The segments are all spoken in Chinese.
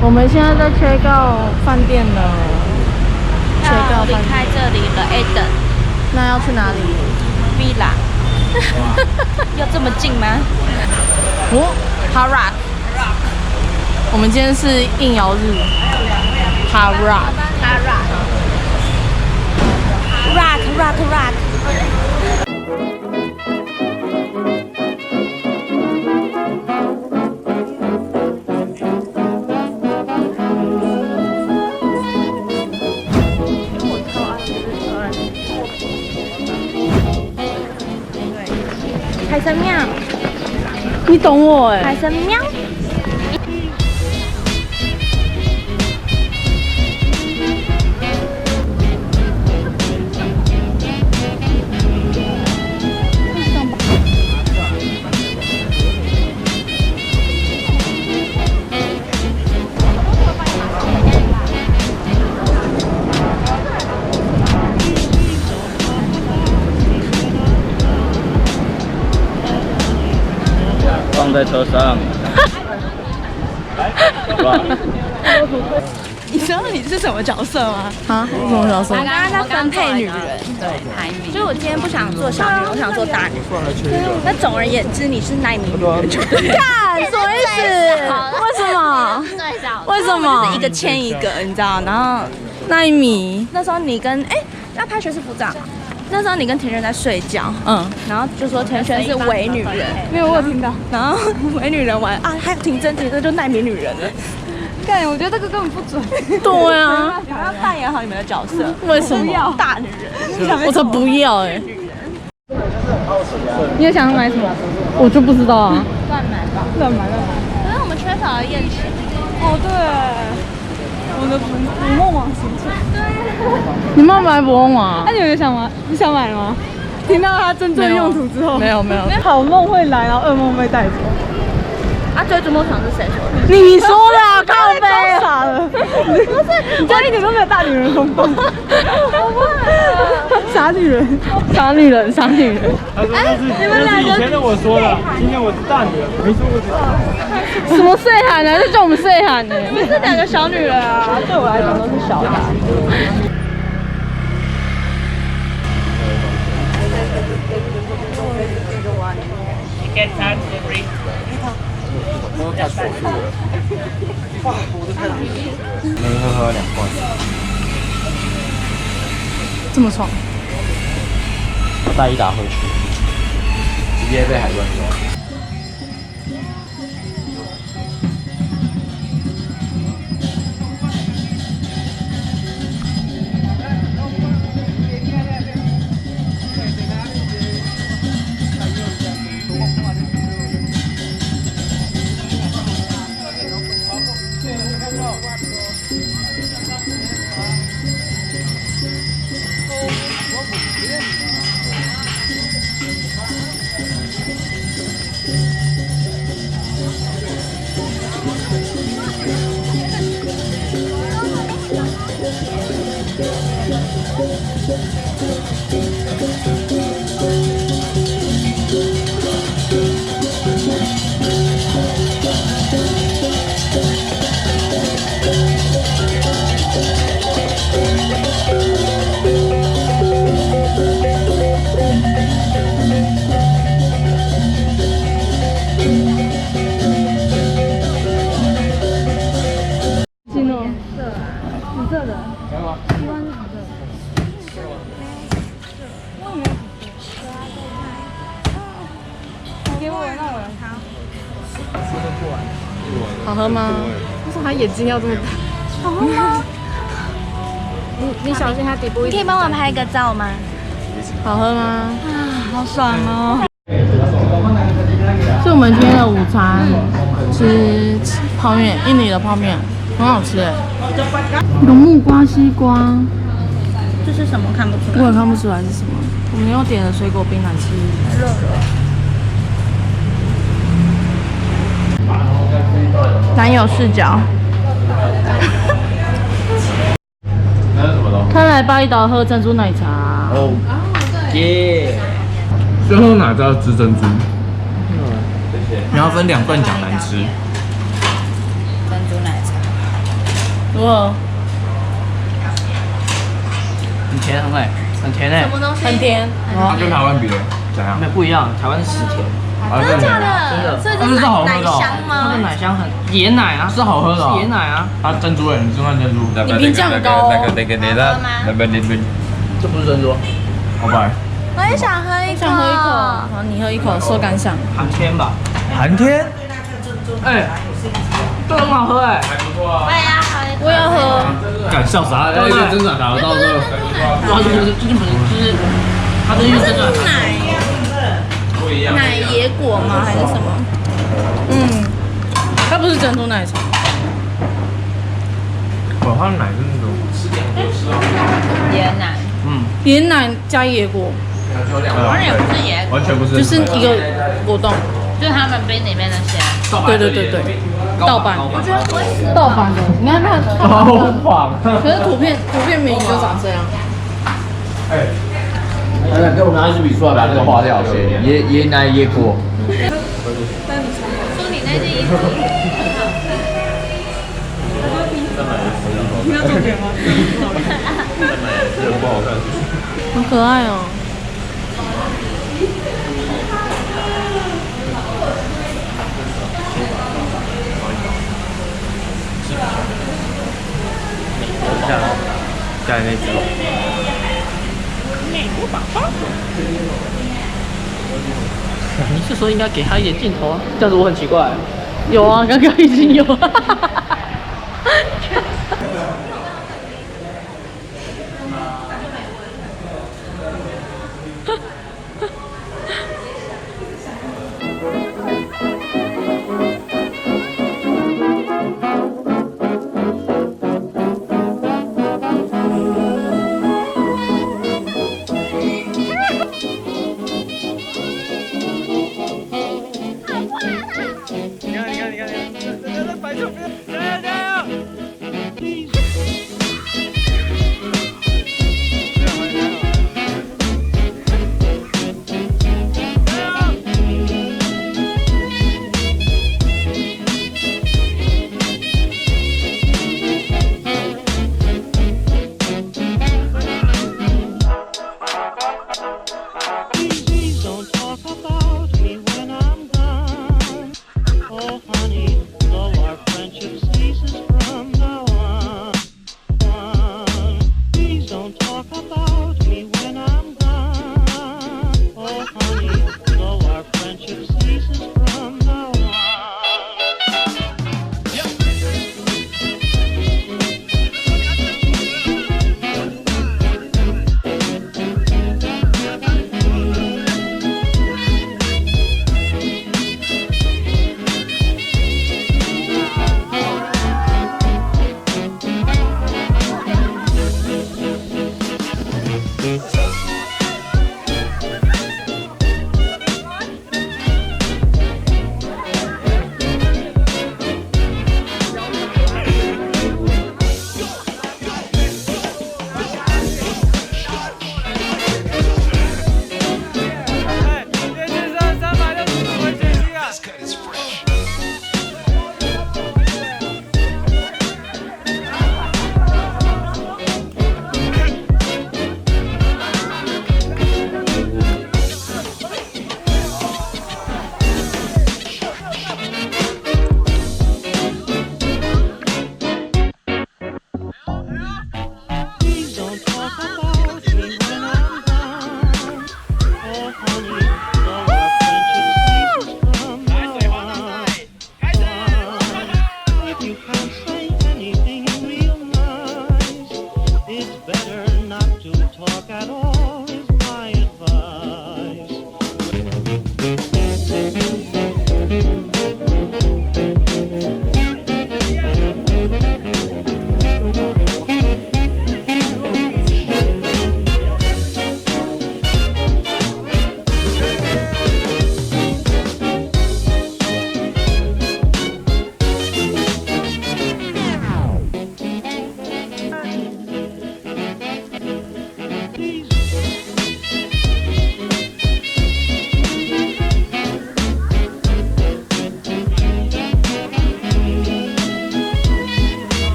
我们现在在check out饭店了，要离开这里了 A 等，那要去哪里 ？V 啦，要这么近吗？哦 ，Hard Rock。我们今天是应邀日 ，Hard Rock。Rock。海神庙，你懂我哎。海神庙。放在车上。你知道你是什么角色吗？啊，什么角色？我刚刚在分配女人，就是我今天不想做小女人，我想做大女人。那总而言之，你是那一名女人就对了。干，什么意思？为什么？为什么？就是一个牵一个，你知道？然后那一米，那时候你跟那拍学士服长，那时候你跟田璇在睡觉，然后就说田璇是伪女人，没有我有听到。然后伪女人完啊，还有挺真，这就那名女人了。干，我觉得这个根本不准。对啊，你们要扮演好你们的角色。为什么？大女人，我才不要哎。你也想买什么？我就不知道啊。乱买吧。可是我们缺少了宴请。哦，对，我的捕梦网行程。对。你们买捕梦网？那你有想吗？你想买吗？听到它真正用途之后，没有。好梦会来，然后噩梦被带走。啊，追逐梦想是谁说的？你说的啊，靠背。傻了，不是，你这样一点都没有大女人风范。傻女人。他说那是以前的我说的，今天我是大女人，没说过这个。什么岁喊呢？是叫我们岁喊呢？你们是两个小女人啊，对我来讲都是小的。哇，我都太没喝2罐，这么爽，带一打回去，直接被海关抓。好喝吗？为什么他眼睛要这么大？好喝吗？你小心它底部。你可以帮我拍个照吗？好喝吗？啊，好爽哦！是我们今天的午餐，吃泡面，印尼的泡面，很好吃哎。有木瓜、西瓜，这是什么？看不出来。我也看不出来是什么。我们又点了水果冰来吃。热。男友视角。他来巴厘岛喝珍珠奶茶。哦，耶！最后哪知道吃珍珠？你要分2段讲难吃。珍珠奶茶。如何？很甜，很甜哎，什么东西？很甜。它跟台湾比怎样？没有不一样，台湾是死甜，真的假的？真的所以但是是好喝的奶香它的吗？奶香很椰奶啊，是好喝的哦是椰奶啊，它珍珠哎，你吃看珍珠。你评价很高哦。这不是珍珠，好吧。我也想喝一口。想喝一口，好，你喝一口，说感想。寒天吧？寒天？哎，这很好喝哎，我也要喝一口。我要喝。敢笑啥？哎，真的打得到这个。就是它这是真的奶椰果吗？还是什么？它不是珍珠奶茶。哦，它的奶是那种。椰奶。椰奶加椰果，好像也不是椰果，完全不是。就是一个果冻。就是他们冰里面那些。对，盗版。我觉得不会死。盗版的，你看它。好棒！可是图片明明就长这样。哎，给我拿一支笔出来，把这个划掉，椰奶椰果。说你那件衣服。你要重点吗？不好看。好可爱哦。加那只。你是说应该给他一点镜头啊？这样子我很奇怪。有啊，刚刚已经有。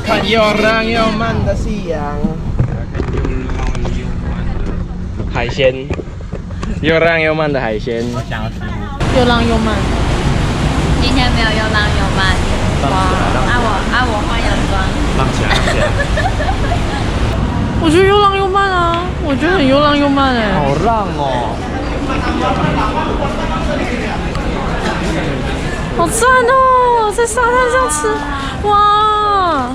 看又亮又慢的夕阳，海鲜，又亮又慢的海鲜。我想要吃又浪又慢。今天没有又浪又慢，哇！我换洋装，浪起来，浪起来。我觉得又浪又慢啊，我觉得很又浪又慢哎。好浪哦！好赞哦，在沙滩上吃，哇！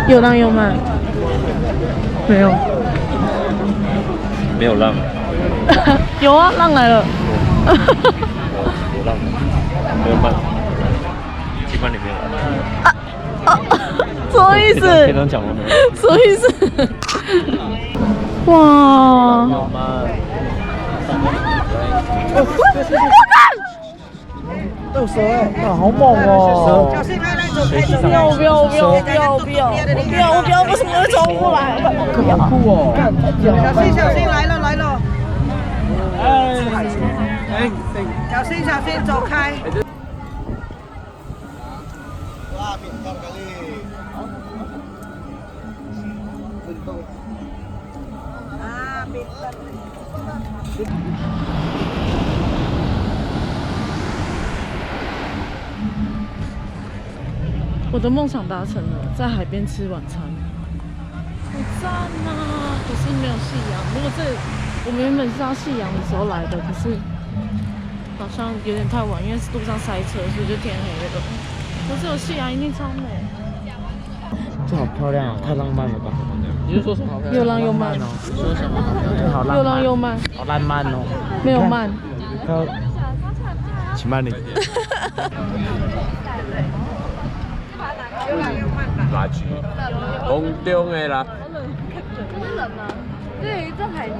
又浪又慢，没有，没有浪。有啊，浪来了。有浪，没有慢。机关里面有。什么意思？可以这样讲吗？什么意思？哇！有慢。有蛇哎，好猛哦！不要！为什么会冲过来？好酷哦！小心，来了！小心，走开！我的梦想达成了，在海边吃晚餐，好赞啊！可是没有夕阳。如果我们原本是要夕阳的时候来的，可是好像有点太晚，因为路上塞车，所以就天黑了。可是有夕阳一定超美。这好漂亮哦，太浪漫了吧？你是说什么？又浪又慢哦。说什么？好浪漫。又浪又慢。好浪漫哦。没有慢。请慢点。垃圾，空中的啦。对，这海前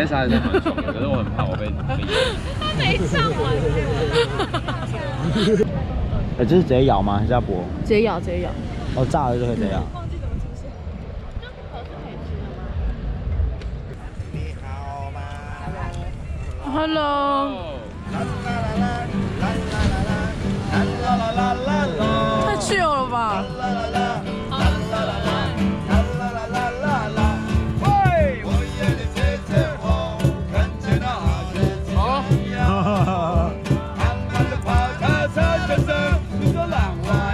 3是蛮爽的，可是我很怕我被。他没上完。这是直接咬吗？还是要剥？直接咬。哦，炸了就可以这样。Hello。太 chill 了吧！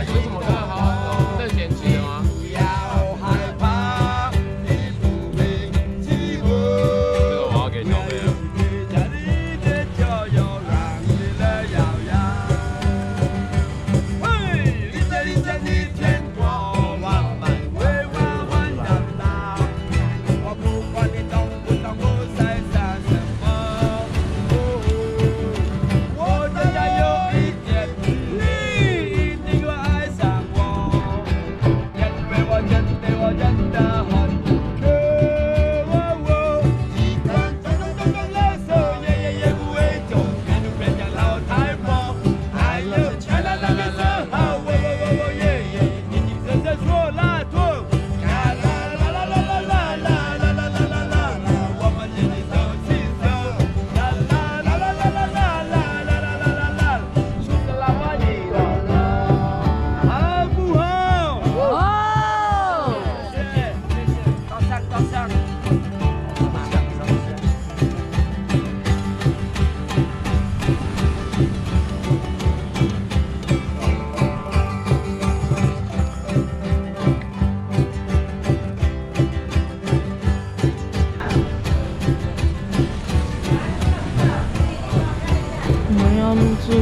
有什么看好？在前期的吗？这个我要给小飞了。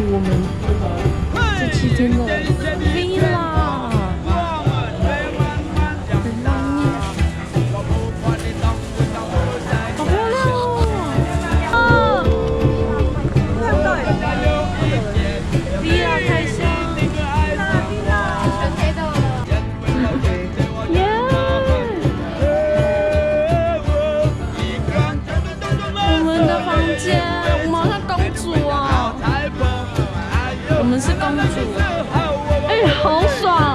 我们这7天的 villa。好爽